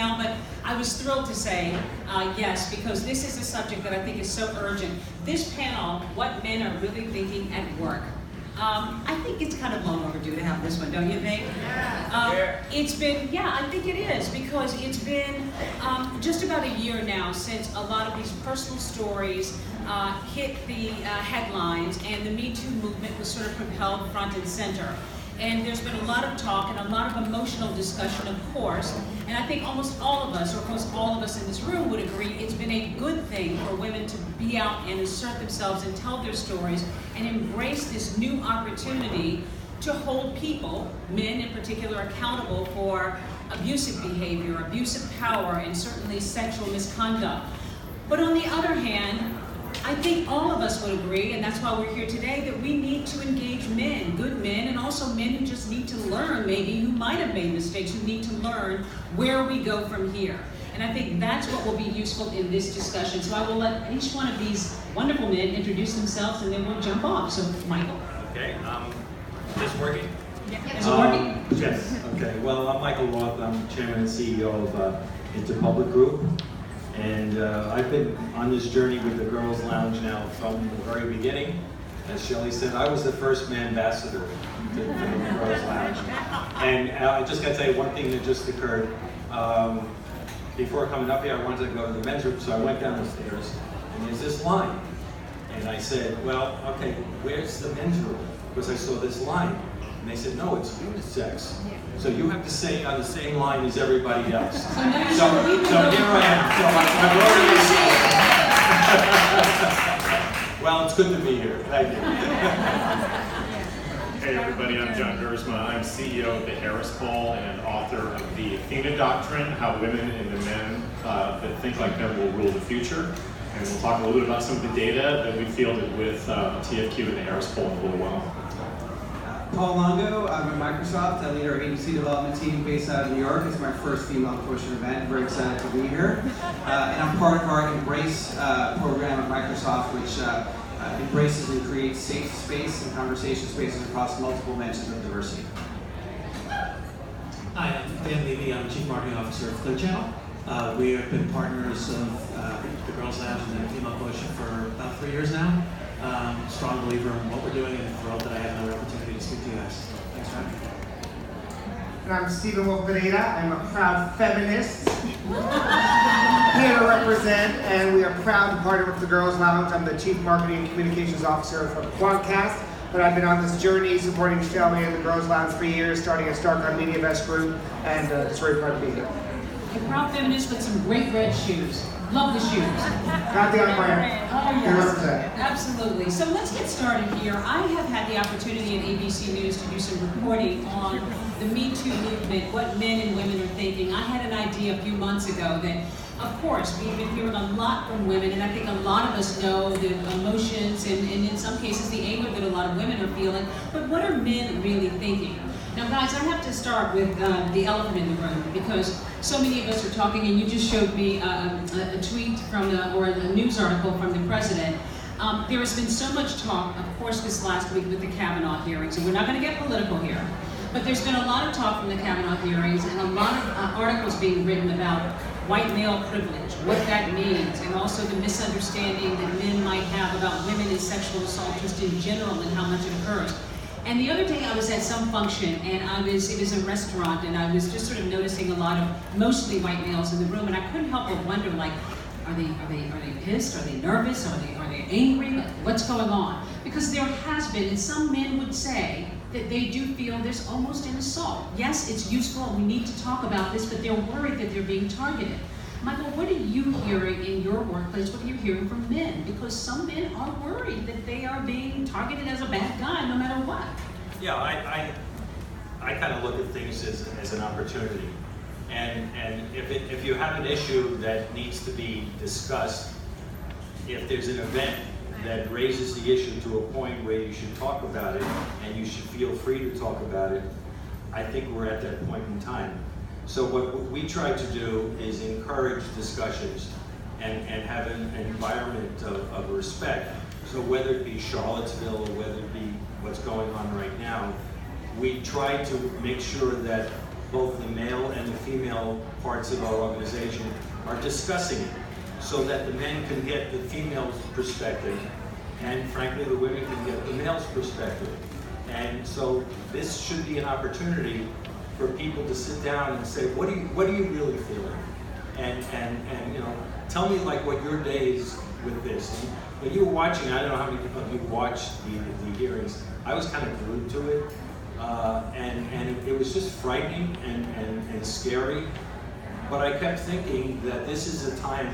now, but I was thrilled to say yes, because this is a subject that I think is so urgent. This panel, what men are really thinking at work. I think it's kind of long overdue to have this one, don't you think? It's been, I think it is, because it's been just about a year now since a lot of these personal stories hit the headlines, and the Me Too movement was sort of propelled front and center. And there's been a lot of talk and a lot of emotional discussion, of course, and I think almost all of us, or most all of us in this room would agree, it's been a good thing for women to be out and assert themselves and tell their stories and embrace this new opportunity to hold people, men in particular, accountable for abusive behavior, abusive power, and certainly sexual misconduct. But on the other hand, I think all of us would agree, and that's why we're here today, that we need to engage men, good men, and also men who just need to learn, maybe, who might have made mistakes, who need to learn where we go from here. And I think that's what will be useful in this discussion. So I will let each one of these wonderful men introduce themselves, and then we'll jump off. So, Michael. Okay, is this working? Is it working? Yes, okay. Well, I'm Michael Roth. I'm Chairman and CEO of Interpublic Group. And I've been on this journey with the Girls Lounge now from the very beginning. As Shelley said, I was the first man ambassador to the Girls Lounge. And I just got to tell you one thing that just occurred. Before coming up here, I wanted to go to the men's room, so I went down the stairs, and there's this line. And I said, well, okay, where's the men's room? Because I saw this line. And they said, no, it's unisex. So you have to stay on the same line as everybody else. So here I am. Well, it's good to be here. Thank you. Hey everybody, I'm John Gerzema. I'm CEO of the Harris Poll and author of the Athena Doctrine, How Women and the Men that Think Like Men Will Rule the Future. And we'll talk a little bit about some of the data that we fielded with TFQ and the Harris Poll in a little while. Paul Longo, I'm at Microsoft. I lead our agency development team based out of New York. It's my first Female Quotient event. Very excited to be here. And I'm part of our Embrace program at Microsoft, which embraces and creates safe space and conversation spaces across multiple dimensions of diversity. Hi, I'm Dan Levy. I'm Chief Marketing Officer of Clear Channel. We have been partners of the Girls Lounge and the Female Quotient for about 3 years now. Strong believer in what we're doing, and thrilled that I have another opportunity to speak to you guys. Thanks for having me. And I'm Stephen Wolf-Pineda. I'm a proud feminist here to represent, and we are proud to partner with the Girls Lounge. I'm the Chief Marketing and Communications Officer for Quadcast, but I've been on this journey supporting Shelley and the Girls Lounge for years, starting at Starcon Media Vest Group, and just very proud to be here. You're a proud feminist with some great red shoes. Love the shoes. Got the underwear. Oh, yes. Absolutely. So let's get started here. I have had the opportunity at ABC News to do some reporting on the Me Too movement, what men and women are thinking. I had an idea a few months ago that, of course, we've been hearing a lot from women, and I think a lot of us know the emotions and in some cases the anger that a lot of women are feeling. But what are men really thinking? Now, guys, I have to start with the elephant in the room, because so many of us are talking, and you just showed me a tweet from or a news article from the president. There has been so much talk, of course, this last week with the Kavanaugh hearings, and we're not going to get political here, but there's been a lot of talk from the Kavanaugh hearings and a lot of articles being written about white male privilege, what that means, and also the misunderstanding that men might have about women and sexual assault just in general and how much it occurs. And the other day I was at some function, and it was a restaurant, and I was just sort of noticing a lot of mostly white males in the room, and I couldn't help but wonder, like, are they pissed? Are they nervous? Are they angry? Like, what's going on? Because there has been, and some men would say that they do feel there's almost an assault. Yes, it's useful, and we need to talk about this, but they're worried that they're being targeted. Michael, what are you hearing in your workplace? What are you hearing from men? Because some men are worried that they are being targeted as a bad guy no matter what. Yeah, I kind of look at things as an opportunity. And if you have an issue that needs to be discussed, if there's an event that raises the issue to a point where you should talk about it and you should feel free to talk about it, I think we're at that point in time. So what we try to do is encourage discussions and have an environment of respect. So whether it be Charlottesville or whether it be what's going on right now, we try to make sure that both the male and the female parts of our organization are discussing it so that the men can get the female's perspective and frankly the women can get the male's perspective. And so this should be an opportunity for people to sit down and say, what are you really feeling? And you know, tell me like what your day is with this. And when you were watching, I don't know how many of you watched the hearings, I was kind of glued to it. And it was just frightening and scary. But I kept thinking that this is a time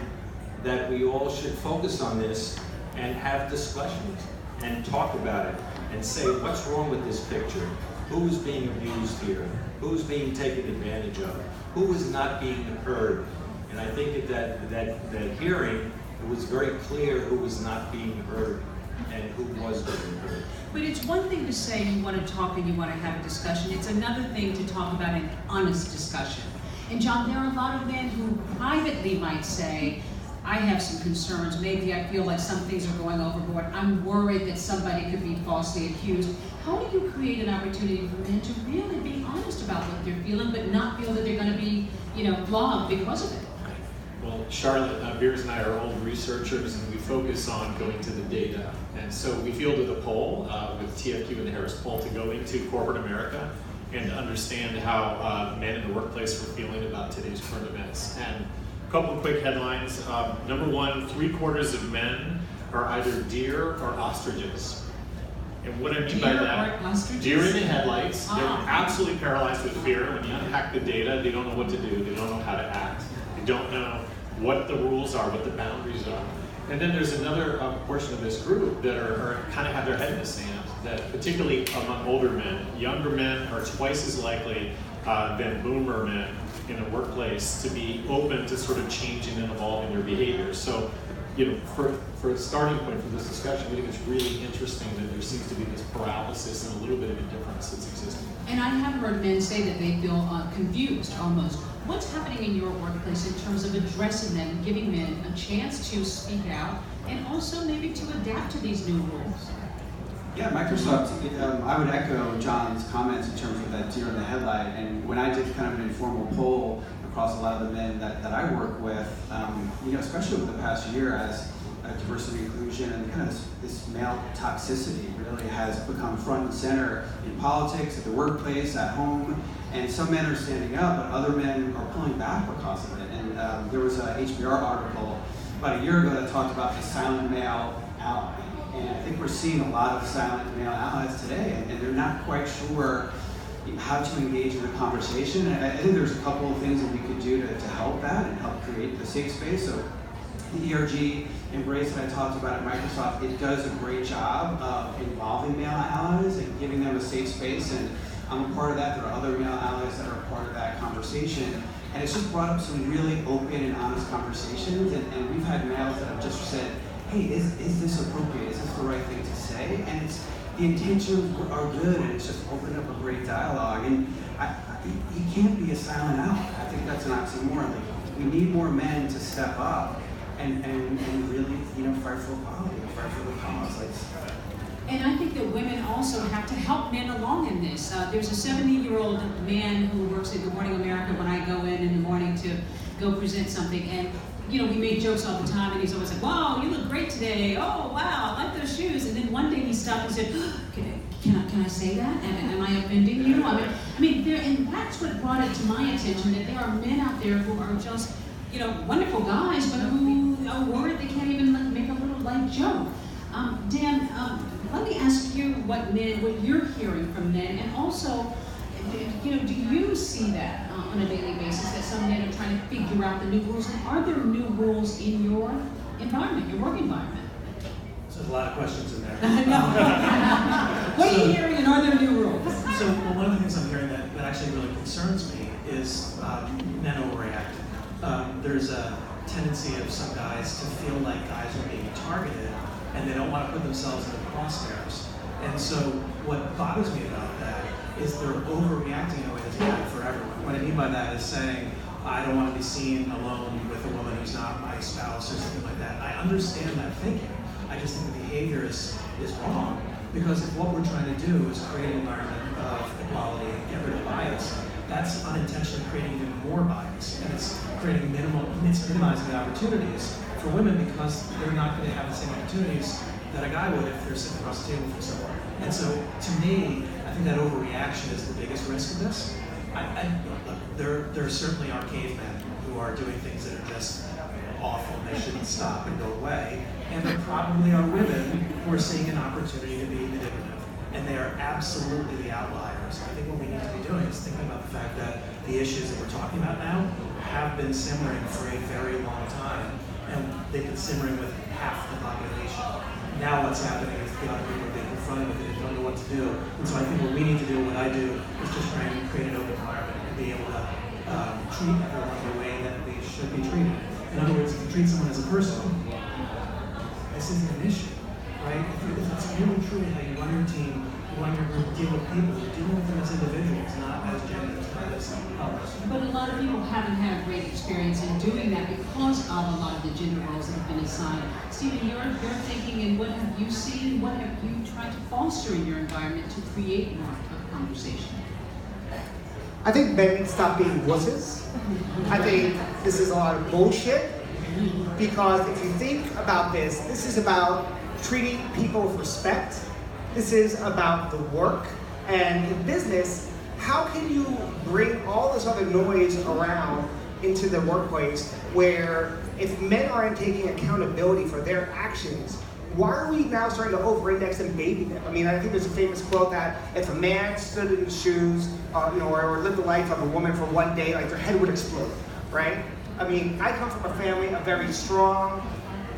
that we all should focus on this and have discussions and talk about it and say, what's wrong with this picture? Who is being abused here? Who's being taken advantage of? Who is not being heard? And I think at that hearing, it was very clear who was not being heard and who was being heard. But it's one thing to say you want to talk and you want to have a discussion. It's another thing to talk about an honest discussion. And John, there are a lot of men who privately might say, I have some concerns. Maybe I feel like some things are going overboard. I'm worried that somebody could be falsely accused. How do you create an opportunity for men to really be honest about what they're feeling, but not feel that they're going to be, flogged because of it? Well, Charlotte, Beers and I are old researchers, and we focus on going to the data. And so we fielded a poll with TFQ and the Harris Poll to go into corporate America and understand how men in the workplace were feeling about today's current events. And a couple of quick headlines. Number one, 3/4 of men are either deer or ostriches. And what I mean by that, deer in the headlights. They're absolutely paralyzed with fear. When you unpack the data, they don't know what to do. They don't know how to act. They don't know what the rules are, what the boundaries are. And then there's another portion of this group that are kind of have their head in the sand, that particularly among older men, younger men are twice as likely than boomer men in the workplace to be open to sort of changing and evolving their behavior. So, for a starting point for this discussion, we think it's really interesting that there seems to be this paralysis and a little bit of indifference that's existing. And I have heard men say that they feel confused almost. What's happening in your workplace in terms of addressing them, and giving men a chance to speak out, and also maybe to adapt to these new rules? Yeah, Microsoft, I would echo John's comments in terms of that deer in the headlight. And when I did kind of an informal poll across a lot of the men that I work with, especially over the past year as diversity inclusion and kind of this male toxicity really has become front and center in politics, at the workplace, at home. And some men are standing up, but other men are pulling back because of it. And there was a HBR article about a year ago that talked about the silent male ally. And I think we're seeing a lot of silent male allies today, and they're not quite sure how to engage in the conversation. And I think there's a couple of things that we could do to help that and help create the safe space. So the ERG Embrace that I talked about at Microsoft, it does a great job of involving male allies and giving them a safe space. And I'm a part of that. There are other male allies that are a part of that conversation. And it's just brought up some really open and honest conversations. And we've had males that have just said, hey, is this appropriate? Is this the right thing to say? And the intentions are good, and it's just opened up a great dialogue. And you can't be a silent ally. I think that's an oxymoron. Like, we need more men to step up and really, fight for equality, fight for the cause. And I think that women also have to help men along in this. There's a 70-year-old man who works at Good Morning America when I go in the morning to go present something, and we made jokes all the time, and he's always like, wow, you look great today. Oh, wow, I like those shoes. And then one day he stopped and said, can I say that? Am I offending you? And that's what brought it to my attention, that there are men out there who are just, wonderful guys, but who are worried they can't even make a little light joke. Dan, let me ask you what you're hearing from men, and also, do you see that on a daily basis, that some men are trying to figure out the new rules? And are there new rules in your environment, your work environment? So there's a lot of questions in there. What are you hearing, and are there new rules? So one of the things I'm hearing that actually really concerns me is men overreacting. There's a tendency of some guys to feel like guys are being targeted, and they don't want to put themselves in the crosshairs. And so what bothers me about that is they're overreacting in a way that's bad for everyone. What I mean by that is saying, I don't want to be seen alone with a woman who's not my spouse or something like that. I understand that thinking. I just think the behavior is wrong, because if what we're trying to do is create an environment of equality and get rid of bias, that's unintentionally creating even more bias, and it's minimizing the opportunities for women because they're not going to have the same opportunities that a guy would if they're sitting across the table from someone. And so, to me, I think that overreaction is the biggest risk of this. Look, there certainly are cavemen who are doing things that are just awful and they shouldn't stop and go away. And there probably are women who are seeing an opportunity to be manipulative. And they are absolutely the outliers. I think what we need to be doing is thinking about the fact that the issues that we're talking about now have been simmering for a very long time. And they've been simmering with half the population. Now what's happening is the other people are being confronted with it and don't know what to do. And so I think what we need to do, what I do, is just try and create an open environment and be able to treat everyone the way that they should be treated. In other words, if you treat someone as a person, this isn't an issue, right? If it's really truly how you run your team, you run your group, deal with people, you're dealing with them as individuals, not as genders, not as colors. But a lot of people haven't had a great experience in doing that because of a lot of the gender roles that have been assigned. Stephen, you're thinking, and what have you seen? What have you tried to foster in your environment to create more of conversation? I think men need to stop being wusses. I think this is a lot of bullshit, because if you think about this, this is about treating people with respect. This is about the work. And in business, how can you bring all this other noise around into the workplace where if men aren't taking accountability for their actions, why are we now starting to over-index and baby them? I mean, I think there's a famous quote that if a man stood in the shoes, or lived the life of a woman for one day, like their head would explode, right? I mean, I come from a family of very strong,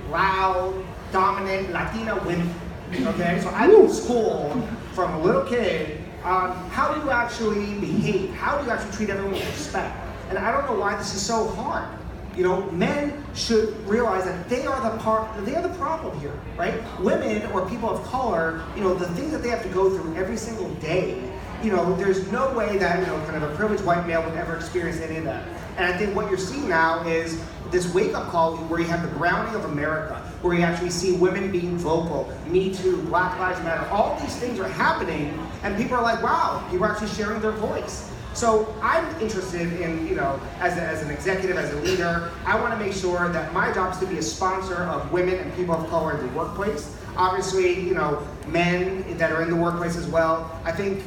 loud, dominant Latina women, okay? So I've been schooled from a little kid on how do you actually behave, how do you actually treat everyone with respect. And I don't know why this is so hard. You know, men should realize that they are the problem here, right? Women or people of color, the things that they have to go through every single day, there's no way that, kind of a privileged white male would ever experience any of that. And I think what you're seeing now is this wake-up call where you have the browning of America, where you actually see women being vocal, Me Too, Black Lives Matter, all these things are happening, and people are like, wow, people are actually sharing their voice. So I'm interested in, as an executive, as a leader, I want to make sure that my job is to be a sponsor of women and people of color in the workplace. Obviously, men that are in the workplace as well. I think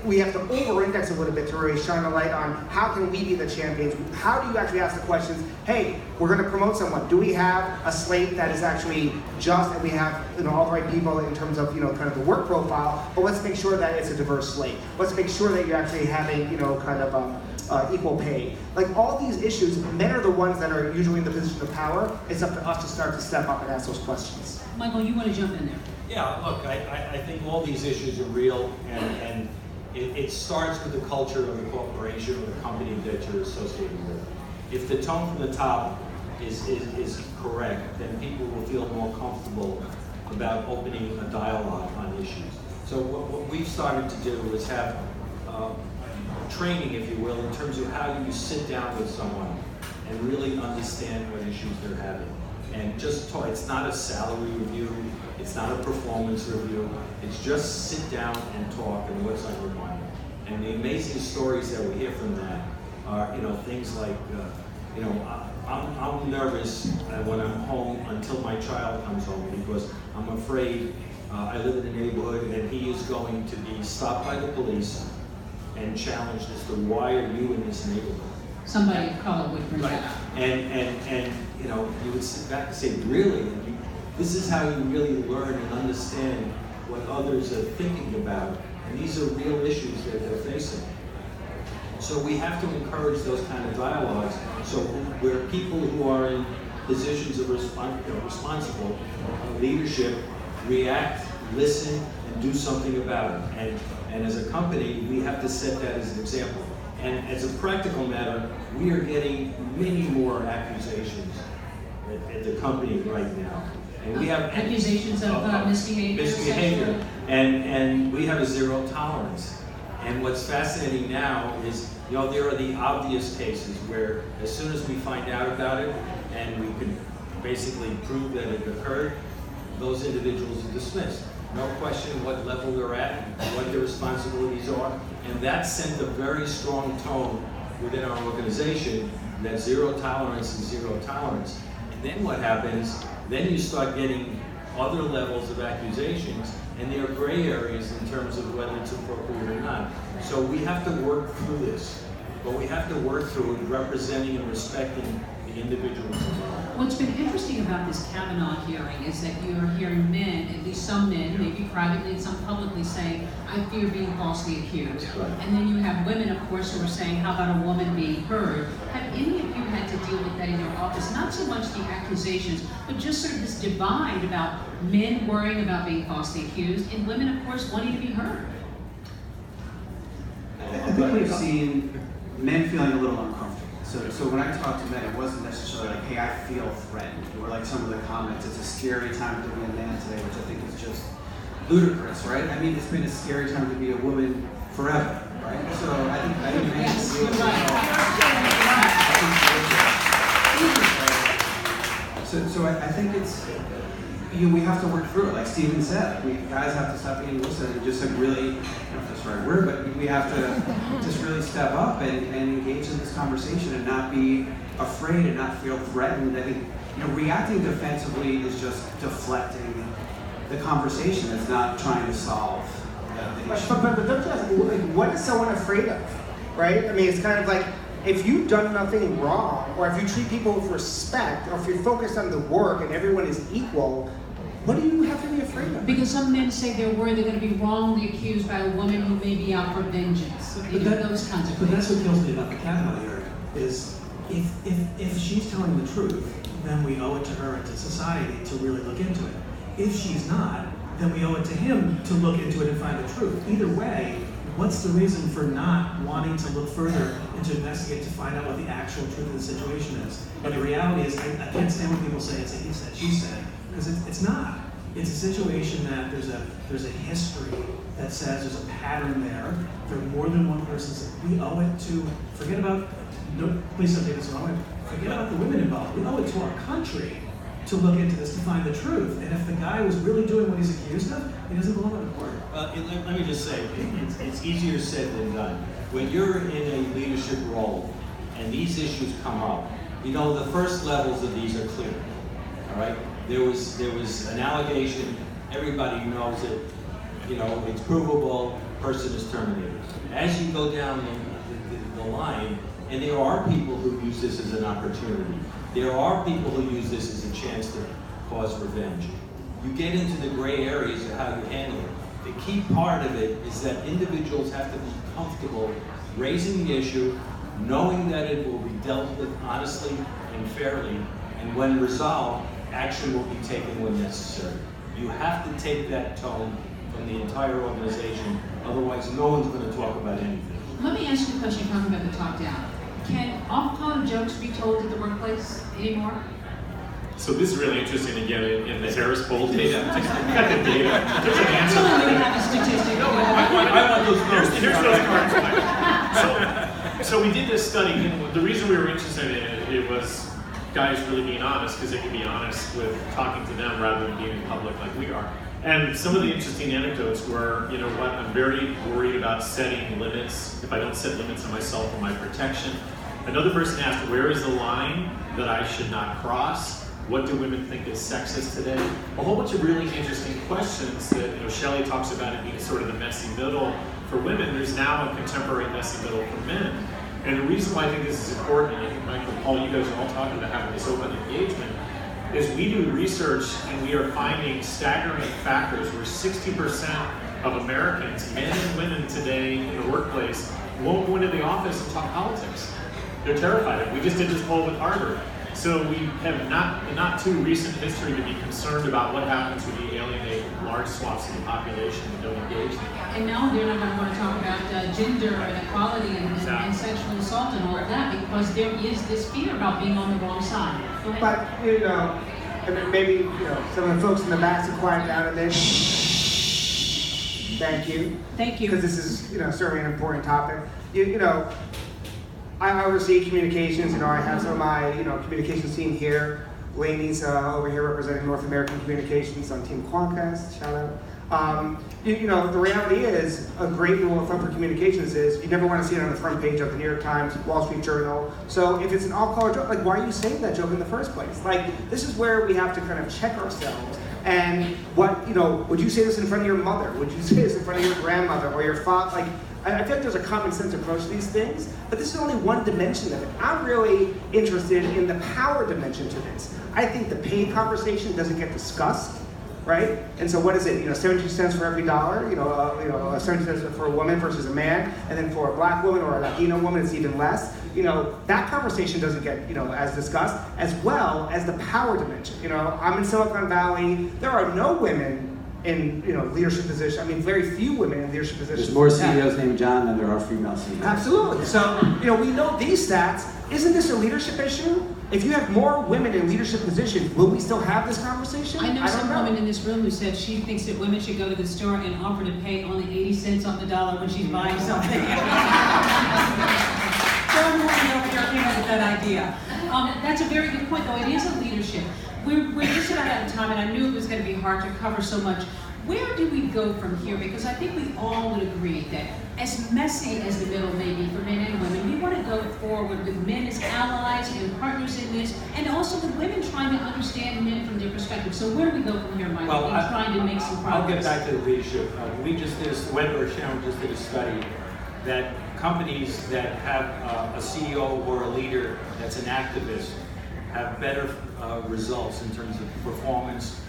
we have to over-index a little bit to really shine a light on how can we be the champions. How do you actually ask the questions, hey, we're going to promote someone. Do we have a slate that is actually just, and we have all the right people in terms of kind of the work profile, but let's make sure that it's a diverse slate. Let's make sure that you're actually having kind of equal pay. Like all these issues, men are the ones that are usually in the position of power. It's up to us to start to step up and ask those questions. Michael, you want to jump in there? Yeah, look, I think all these issues are real, and it starts with the culture of the corporation or the company that you're associated with. If the tone from the top is correct, then people will feel more comfortable about opening a dialogue on issues. So what we've started to do is have training, if you will, in terms of how you sit down with someone and really understand what issues they're having. And just talk. It's not a salary review, it's not a performance review, it's just sit down and talk and what's on your mind. And the amazing stories that we hear from that are, things like, I'm nervous when I'm home until my child comes home because I'm afraid I live in a neighborhood and he is going to be stopped by the police and challenged as to why are you in this neighborhood? Somebody of color would bring that up. And you would sit back and say, really? This is how you really learn and understand what others are thinking about. And these are real issues that they're facing. So we have to encourage those kind of dialogues. So where people who are in positions of responsible leadership react, listen, and do something about it. And as a company, we have to set that as an example. And as a practical matter, we are getting many more accusations at the company right now. And we have accusations of misbehavior. Misbehavior. And we have a zero tolerance. And what's fascinating now is, there are the obvious cases where as soon as we find out about it and we can basically prove that it occurred, those individuals are dismissed. no question what level they're at, what their responsibilities are, and that sent a very strong tone within our organization that zero tolerance is zero tolerance. And then what happens, then you start getting other levels of accusations, and there are gray areas in terms of whether it's appropriate or not. So we have to work through this, but we have to work through it representing and respecting the individuals involved. What's been interesting about this Kavanaugh hearing is that you're hearing men, at least some men, maybe privately and some publicly, saying, I fear being falsely accused. Right. And then you have women, of course, who are saying, how about a woman being heard? Have any of you had to deal with that in your office? Not so much the accusations, but just sort of this divide about men worrying about being falsely accused and women, of course, wanting to be heard. I think we've seen men feeling a little uncomfortable. So when I talk to men, it wasn't necessarily like, hey, I feel threatened, or like some of the comments, it's a scary time to be a man today, which I think is just ludicrous, right? I mean, it's been a scary time to be a woman forever, right? So I think men Yes, feel you're right. So I think it's, we have to work through it. Like Steven said, we guys have to stop being listened and just like really, I don't know if that's the right word, but we have to just really step up and engage in this conversation and not be afraid and not feel threatened. I think reacting defensively is just deflecting the conversation. It's not trying to solve the issue. But don't you ask, like, what is someone afraid of, right? I mean, it's kind of like, if you've done nothing wrong, or if you treat people with respect, or if you're focused on the work and everyone is equal, what do you have to be afraid of? Because some men say they're worried they're going to be wrongly accused by a woman who may be out for vengeance. Those kinds of things. But that's what kills me about the Kavanaugh hearing, is if she's telling the truth, then we owe it to her and to society to really look into it. If she's not, then we owe it to him to look into it and find the truth. Either way, what's the reason for not wanting to look further and to investigate to find out what the actual truth of the situation is? But the reality is, I can't stand when people say it's a he said, she said, because it's not. It's a situation that there's a history that says there's a pattern there. There are more than one person. We owe it to, forget about, no, please don't take this wrong, forget about the women involved. We owe it to our country to look into this, to find the truth. And if the guy was really doing what he's accused of, he doesn't belong in the court. Let me just say, it's easier said than done. When you're in a leadership role and these issues come up, the first levels of these are clear, all right? There was an allegation, everybody knows it, it's provable, person is terminated. As you go down the line, and there are people who use this as an opportunity, there are people who use this as a chance to cause revenge. You get into the gray areas of how you handle it. The key part of it is that individuals have to be comfortable raising the issue, knowing that it will be dealt with honestly and fairly, and when resolved, action will be taken when necessary. You have to take that tone from the entire organization, otherwise no one's going to talk about anything. Let me ask you a question talking about the top down. Can off-color jokes be told at the workplace anymore? So this is really interesting, again, in the Harris poll data. We got the data. There's an answer. Someone would have a statistic. I want those numbers. Here's those cards. So we did this study, and the reason we were interested in it was guys really being honest, because they can be honest with talking to them rather than being in public like we are. And some of the interesting anecdotes were, I'm very worried about setting limits. If I don't set limits on myself or my protection. Another person asked, where is the line that I should not cross? What do women think is sexist today? A whole bunch of really interesting questions that, Shelley talks about it being sort of the messy middle for women. There's now a contemporary messy middle for men. And the reason why I think this is important, and I think Michael and Paul, you guys are all talking about having this open engagement, is we do research and we are finding staggering factors where 60% of Americans, men and women today in the workplace, won't go into the office and talk politics. They're terrified of it. We just did this poll with Harvard. So we have not too recent history to be concerned about what happens when you alienate large swaths of the population and don't engage them. And now they're not going to want to talk about gender and equality and sexual assault and all of that because there is this fear about being on the wrong side. Go ahead. But, and maybe, some of the folks in the back should quiet down and then, thank you. Thank you. Because this is, certainly an important topic. I oversee communications. I have some of my, communications team here. Lainey's over here representing North American Communications on Team Quadcast. Shout You know, the reality is, a great rule of thumb for communications is you never want to see it on the front page of the New York Times, Wall Street Journal. So if it's an all-color joke, like, why are you saying that joke in the first place? Like, this is where we have to kind of check ourselves. And what, you know, would you say this in front of your mother? Would you say this in front of your grandmother or your father? Like, I feel like there's a common sense approach to these things, but this is only one dimension of it. I'm really interested in the power dimension to this. I think the pay conversation doesn't get discussed, right? And so what is it? You know, 72 cents for every dollar. You know, 72 cents for a woman versus a man, and then for a black woman or a Latino woman, it's even less. You know, that conversation doesn't get, you know, as discussed, as well as the power dimension. You know, I'm in Silicon Valley. There are no women in, you know, leadership positions. I mean, very few women in leadership positions. There's more CEOs named John than there are female CEOs. Absolutely. So, you know, we know these stats. Isn't this a leadership issue? If you have more women in leadership positions, will we still have this conversation? I know some woman in this room who said she thinks that women should go to the store and offer to pay only 80 cents on the dollar when she's buying something. John Morgan over here came up with that idea. That's a very good point, though. It is a leadership. We're just about out of time, and I knew it was going to be hard to cover so much. Where do we go from here? Because I think we all would agree that as messy as the middle may be for men and women, we want to go forward with men as allies and partners in this, and also with women trying to understand men from their perspective. So where do we go from here, Michael, Well, in trying to make some progress? I'll get back to the leadership. We just did, Weber Sharon just did a study that companies that have a CEO or a leader that's an activist have better results in terms of performance,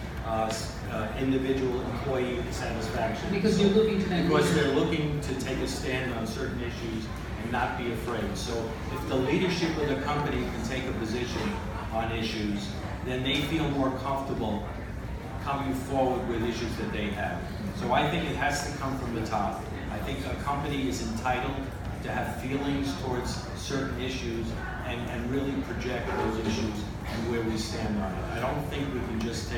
individual employee satisfaction. Because you're looking to that Because leader. they're looking to take a stand on certain issues and not be afraid. So if the leadership of the company can take a position on issues, then they feel more comfortable coming forward with issues that they have. So I think it has to come from the top. I think a company is entitled to have feelings towards certain issues and really project those issues and where we stand on it. I don't think we can just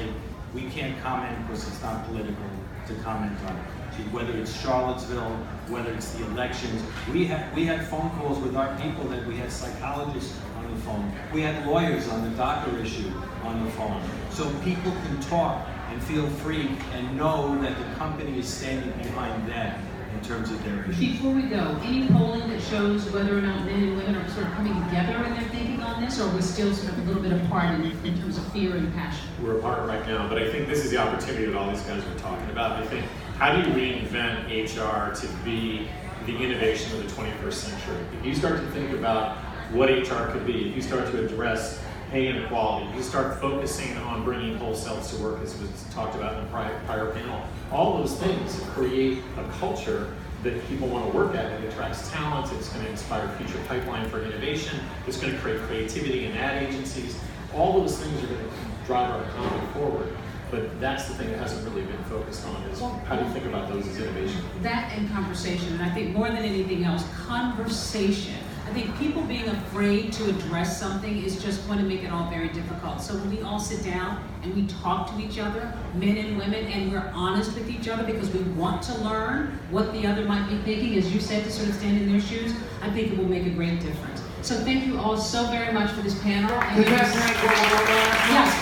we can't comment because it's not political to comment on it. Whether it's Charlottesville, whether it's the elections, we had phone calls with our people that we had psychologists on the phone. We had lawyers on the DACA issue on the phone. So people can talk and feel free and know that the company is standing behind them in terms of their issues. Before we go, any polling that shows whether or not men and women are sort of coming together in their thinking on this, or are we still sort of a little bit apart in terms of fear and passion? We're apart right now, but I think this is the opportunity that all these guys are talking about. I think, how do you reinvent HR to be the innovation of the 21st century? If you start to think about what HR could be, if you start to address pay inequality, if you start focusing on bringing whole selves to work, as was talked about in the prior panel, all those things create a culture that people want to work at. It attracts talent, it's going to inspire future pipeline for innovation, it's going to create creativity in ad agencies. All those things are going to drive our economy forward. But that's the thing that hasn't really been focused on, is how do you think about those as innovation? That and conversation, and I think more than anything else, conversation. I think people being afraid to address something is just going to make it all very difficult. So when we all sit down and we talk to each other, men and women, and we're honest with each other because we want to learn what the other might be thinking, as you said, to sort of stand in their shoes, I think it will make a great difference. So thank you all so very much for this panel. And yes,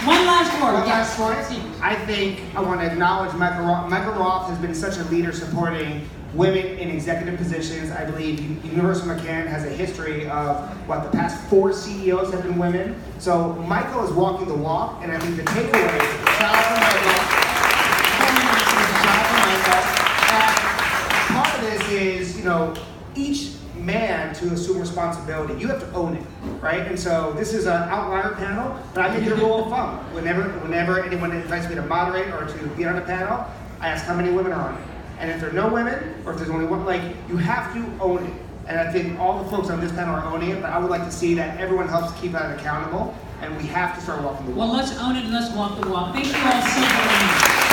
one last word. One last word. I think I want to acknowledge Michael Roth. Michael Roth has been such a leader supporting women in executive positions. I believe University of McCann has a history of, the past 4 CEOs have been women. So Michael is walking the walk, and I think the takeaway is, shout out to Michael. And part of this is, each man to assume responsibility. You have to own it, right? And so this is an outlier panel, but I make it a rule of thumb. Whenever anyone invites me to moderate or to be on a panel, I ask how many women are on it. And if there are no women, or if there's only one, you have to own it. And I think all the folks on this panel are owning it, but I would like to see that everyone helps keep that accountable, and we have to start walking the walk. Well, let's own it and let's walk the walk. Thank you all so very much.